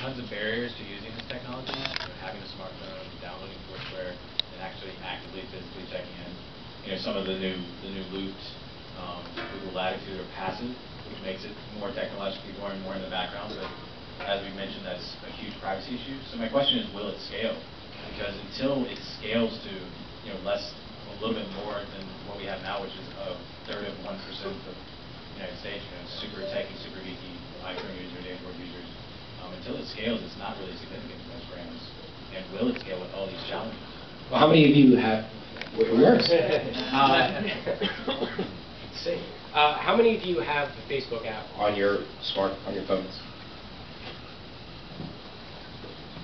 tons of barriers to using this technology, having a smartphone, downloading Foursquare, and actually actively, physically checking in. Some of the new looped Google Latitude are passive, which makes it more technologically more and more in the background. But as we mentioned, that's a huge privacy issue. So my question is, will it scale? Because until it scales to a little bit more than what we have now, which is a third of 1% of the United States, super techy, super geeky, iPhone users, Android users. Until it scales, it's not really significant to most brands. And will it scale with all these challenges? Well, how many of you have? It works. How many of you have the Facebook app on your phones?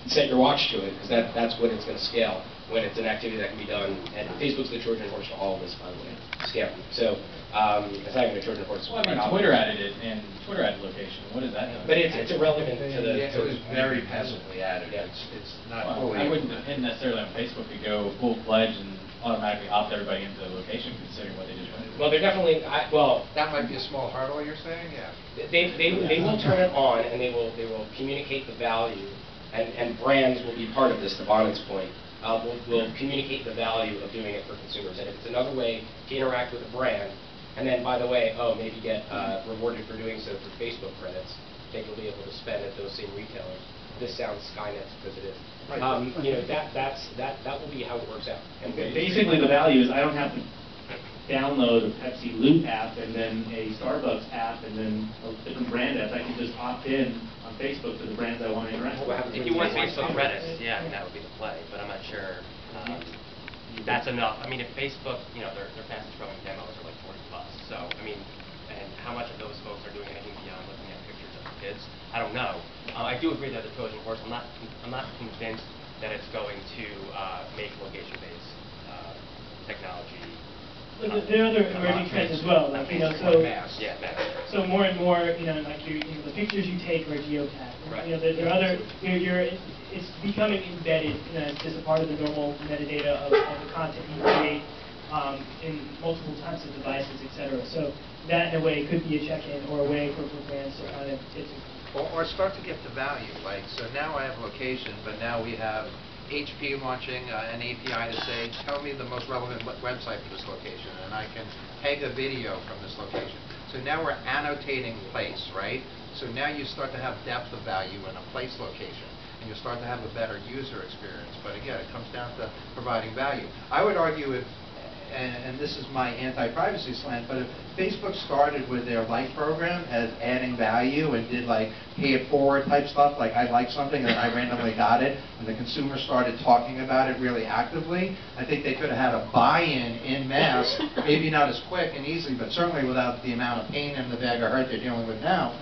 Set your watch to it, because that's when it's going to scale, when it's an activity that can be done. And Facebook's the Trojan horse for all of this, by the way, scaling. So it's not even a Trojan horse. Well, I mean, Twitter added it, and Twitter added location. What is that? But it's irrelevant to the. It was very passively added. Yeah. It's not fully. I wouldn't depend necessarily on Facebook to go full-fledged and automatically opt everybody into the location, considering what they just went through. Well, they're definitely that might be a small hurdle. You're saying, yeah. They will turn it on, and they will communicate the value, and brands will be part of this. To Bonnett's point, will communicate the value of doing it for consumers, and if it's another way to interact with a brand, and then by the way, maybe get rewarded for doing so through Facebook credits, that you'll be able to spend at those same retailers. This sounds Skynet because it is. Right. That will be how it works out. And basically, the value is I don't have to download a Pepsi Loop app and then a Starbucks app and then a different brand app. I can just opt in on Facebook to the brands I want to interact with. If you want Facebook credits, yeah, I mean, that would be the play. But I'm not sure that's enough. I mean, if Facebook, their fastest growing demos are like 40+. So I mean, and how much of those folks are doing anything beyond looking at pictures of the kids? I don't know. I do agree that the Trojan horse. I'm not convinced that it's going to make location-based technology. But there are other emerging trends as well, like so more and more, like the pictures you take are geotagged. Right. There are other, it's becoming embedded. It's just a part of the normal metadata of the content you create in multiple types of devices, etc. So that, in a way, could be a check-in or a way for brands to kind of get to. Or start to get to value. Like, so now I have location, but now we have HP launching an API to say, tell me the most relevant website for this location, and I can peg a video from this location. So now we're annotating place, right? So now you start to have depth of value in a place location, and you start to have a better user experience. But again, it comes down to providing value. I would argue if, and this is my anti-privacy slant, but if Facebook started with their like program as adding value and did like pay it forward type stuff, like I like something and I randomly got it, and the consumer started talking about it really actively, I think they could have had a buy-in in mass, maybe not as quick and easy, but certainly without the amount of pain in the bag of hurt they're dealing with now,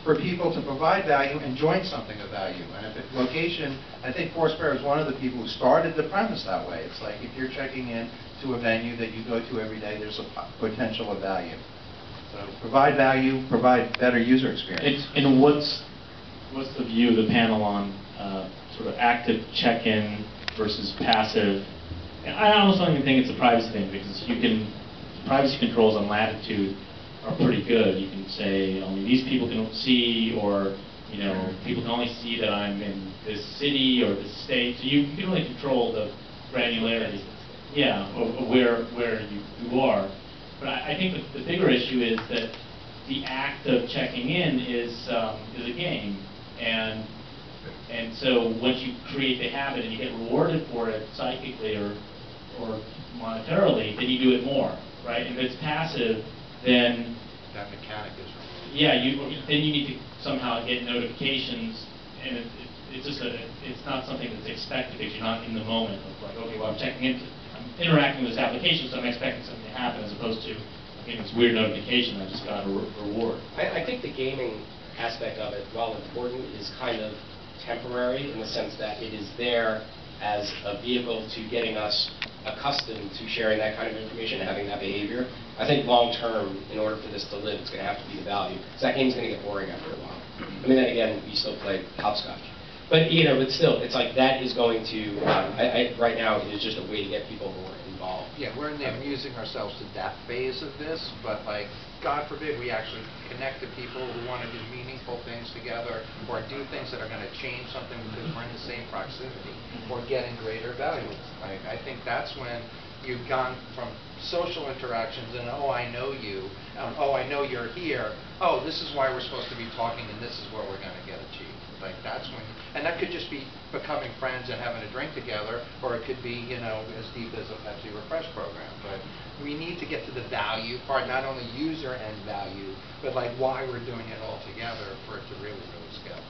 for people to provide value and join something of value. And if location, I think Foursquare is one of the people who started the premise that way. It's like if you're checking in to a venue that you go to every day, there's a potential of value. So provide value, provide better user experience. And what's the view of the panel on sort of active check-in versus passive? And I almost don't even think it's a privacy thing, because privacy controls on Latitude are pretty good. You can say only these people can see, or people can only see that I'm in this city or this state. So you can really control the granularity. Yeah, of where you are. But I think the bigger issue is that the act of checking in is a game, and so once you create the habit and you get rewarded for it psychically or monetarily, then you do it more, right? If it's passive, then that mechanic is removed. Yeah, then you need to somehow get notifications, and it's not something that's expected because you're not in the moment of like, okay, well, I'm interacting with this application, so I'm expecting something to happen, as opposed to, this weird notification, I just got a reward. I think the gaming aspect of it, while important, is kind of temporary in the sense that it is there as a vehicle to getting us accustomed to sharing that kind of information and having that behavior. I think long term, in order for this to live, it's going to have to be the value. Because that game's going to get boring after a while. I mean, then again, we still play hopscotch. But, but still, it's like that is going to, right now, it is just a way to get people more involved. evolve. Yeah, we're in the amusing ourselves to death phase of this, but like, God forbid we actually connect to people who want to do meaningful things together or do things that are going to change something because we're in the same proximity or getting greater value. I think that's when you've gone from social interactions and, oh, I know you, and, oh, I know you're here, oh, this is why we're supposed to be talking and this is what we're going to get achieved. Like that's when, and that could just be becoming friends and having a drink together, or it could be, you know, as deep as a Pepsi Refresh program. But we need to get to the value part, not only user end value, but like why we're doing it all together for it to really, really scale.